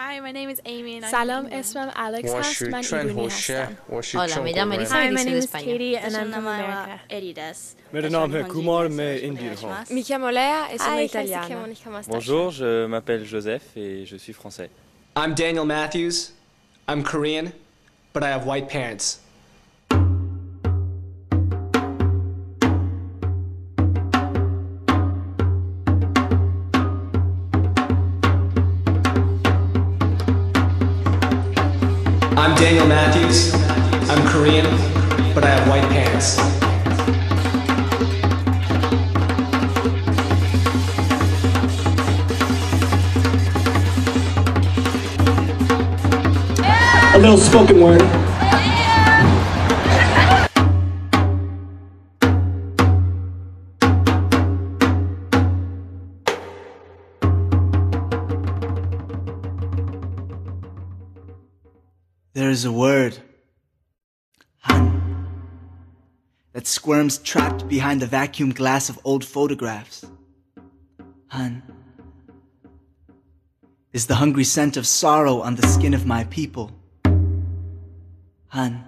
Hi, my name is Amy and I'm سلام from England. اسمم الکس هست من ایرانی هستم. Hola, me llamo Elisa Hi, y my soy name de is España. Katie and I'm from America. मेरा नाम है कुमार मैं Indian हूँ Mi chiamo Lea e sono Hi, italiana. Bonjour, je m'appelle Joseph et je suis français. I'm Daniel Matthews. I'm Korean, but I have white parents. I'm Daniel Matthews. I'm Korean, but I have white parents. A little spoken word. There is a word, hun, that squirms trapped behind the vacuum glass of old photographs. Hun is the hungry scent of sorrow on the skin of my people. Hun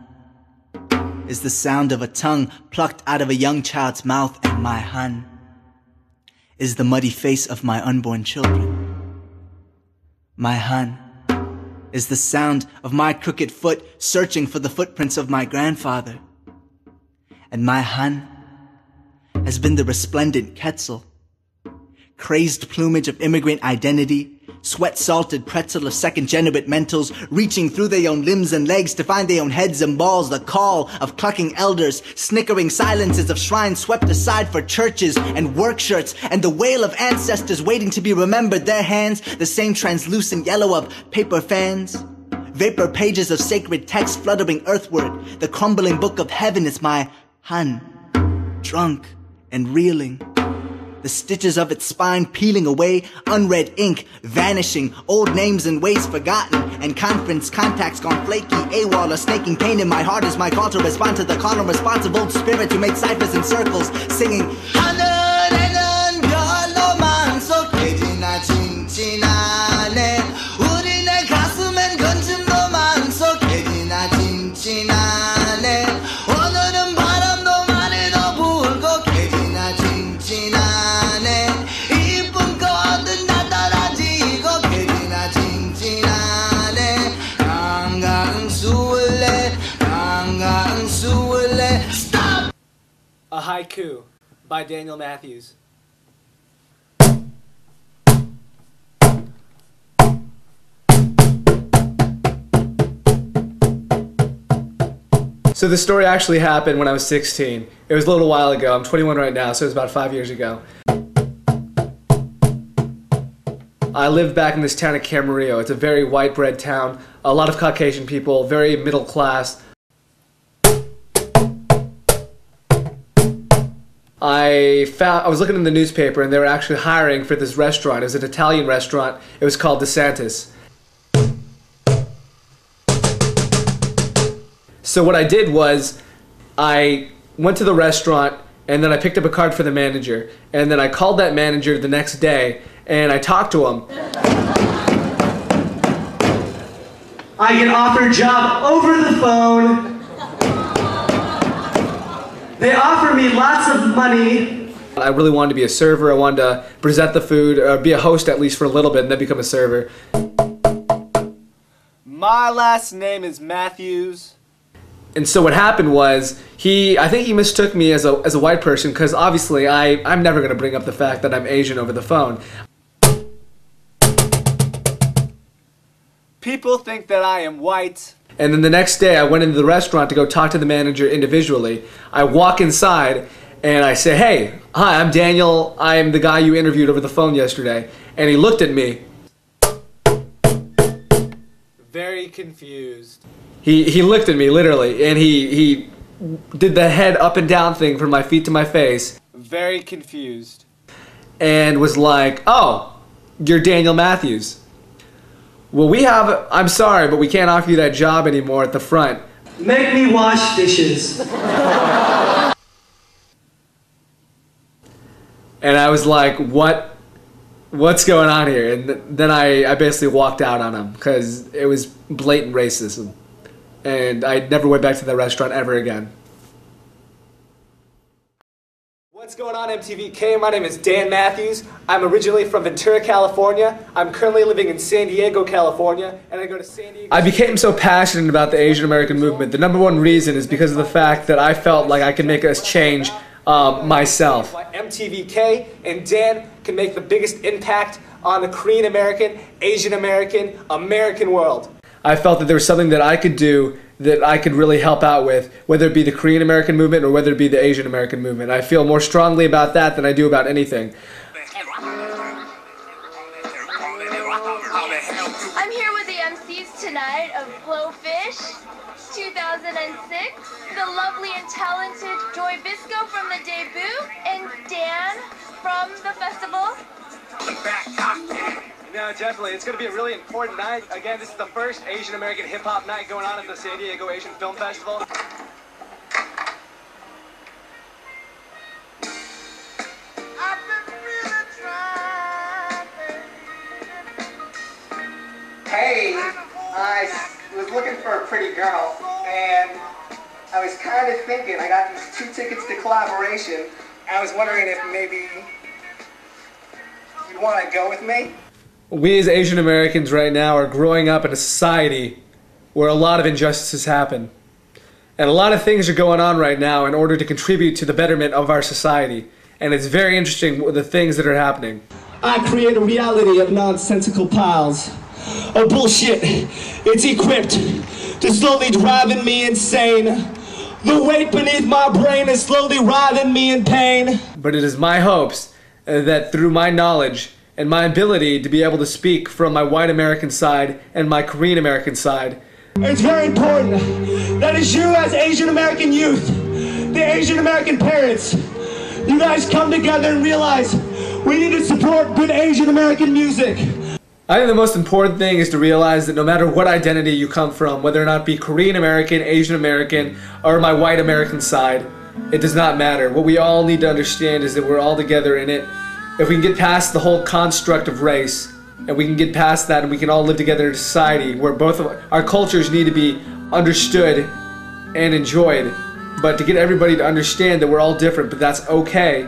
is the sound of a tongue plucked out of a young child's mouth, and my hun is the muddy face of my unborn children. My hun is the sound of my crooked foot searching for the footprints of my grandfather. And my hun has been the resplendent Quetzal, crazed plumage of immigrant identity, sweat-salted pretzel of second-generate mentals, reaching through their own limbs and legs to find their own heads and balls, the call of clucking elders, snickering silences of shrines swept aside for churches and work shirts, and the wail of ancestors waiting to be remembered, their hands, the same translucent yellow of paper fans. Vapor pages of sacred text fluttering earthward, the crumbling book of heaven is my hun, drunk and reeling. The stitches of its spine peeling away, unread ink vanishing, old names and ways forgotten, and conference contacts gone flaky, AWOL, a snaking pain in my heart is my call to respond to the call and response of old spirits who made ciphers in circles, singing 하늘에는 별로만 쏟게지나 진진하네 우리네 가슴엔 건짐도만 쏟게지나 진진하네 오늘은 바람도 많이 더 불고 게지나 진진하네 A Haiku by Daniel Matthews. So the story actually happened when I was 16. It was a little while ago. I'm 21 right now, so it was about 5 years ago. I lived back in this town of Camarillo. It's a very white bread town, a lot of Caucasian people, very middle class. I was looking in the newspaper and they were actually hiring for this restaurant. It was an Italian restaurant. It was called DeSantis. So what I did was I went to the restaurant and then I picked up a card for the manager. And then I called that manager the next day and I talked to him. I get offered a job over the phone. They offer me lots of money. I really wanted to be a server. I wanted to present the food, or be a host at least for a little bit, and then become a server. My last name is Matthews. And so what happened was, I think he mistook me as a white person, because obviously I'm never going to bring up the fact that I'm Asian over the phone. People think that I am white. And then the next day I went into the restaurant to go talk to the manager individually. I walk inside and I say, "Hey, hi, I'm Daniel. I'm the guy you interviewed over the phone yesterday." And he looked at me. Very confused. He looked at me literally and he did the head up and down thing from my feet to my face. Very confused. And was like, "Oh, you're Daniel Matthews. Well, I'm sorry, but we can't offer you that job anymore at the front." Make me wash dishes. And I was like, what what's going on here? And then I basically walked out on him because it was blatant racism. And I never went back to that restaurant ever again. What's going on, MTVK? My name is Dan Matthews. I'm originally from Ventura, California. I'm currently living in San Diego, California, and I go to San Diego. I became so passionate about the Asian American movement. The number one reason is because of the fact that I felt like I could make a change myself. MTVK and Dan can make the biggest impact on the Korean American, Asian American, American world. I felt that there was something that I could do that I could really help out with, whether it be the Korean American movement or whether it be the Asian American movement. I feel more strongly about that than I do about anything. I'm here with the MCs tonight of Blowfish 2006, the lovely and talented Joy Bisco from the debut, and Dan from the festival. No, definitely. It's going to be a really important night. Again, this is the first Asian American hip hop night going on at the San Diego Asian Film Festival. Hey, I was looking for a pretty girl, and I was kind of thinking, I got these 2 tickets to collaboration. I was wondering if maybe you'd want to go with me? We as Asian Americans right now are growing up in a society where a lot of injustices happen. And a lot of things are going on right now in order to contribute to the betterment of our society. And it's very interesting the things that are happening. I create a reality of nonsensical piles of bullshit. It's equipped to slowly driving me insane. The weight beneath my brain is slowly writhing me in pain. But it is my hopes that through my knowledge and my ability to be able to speak from my white American side and my Korean American side. It's very important that as you as Asian American youth, the Asian American parents, you guys come together and realize we need to support good Asian American music. I think the most important thing is to realize that no matter what identity you come from, whether or not it be Korean American, Asian American, or my white American side, it does not matter. What we all need to understand is that we're all together in it. If we can get past the whole construct of race, and we can get past that and we can all live together in a society where both of our cultures need to be understood and enjoyed, but to get everybody to understand that we're all different, but that's okay,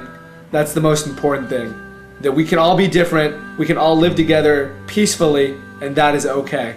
that's the most important thing. That we can all be different, we can all live together peacefully, and that is okay.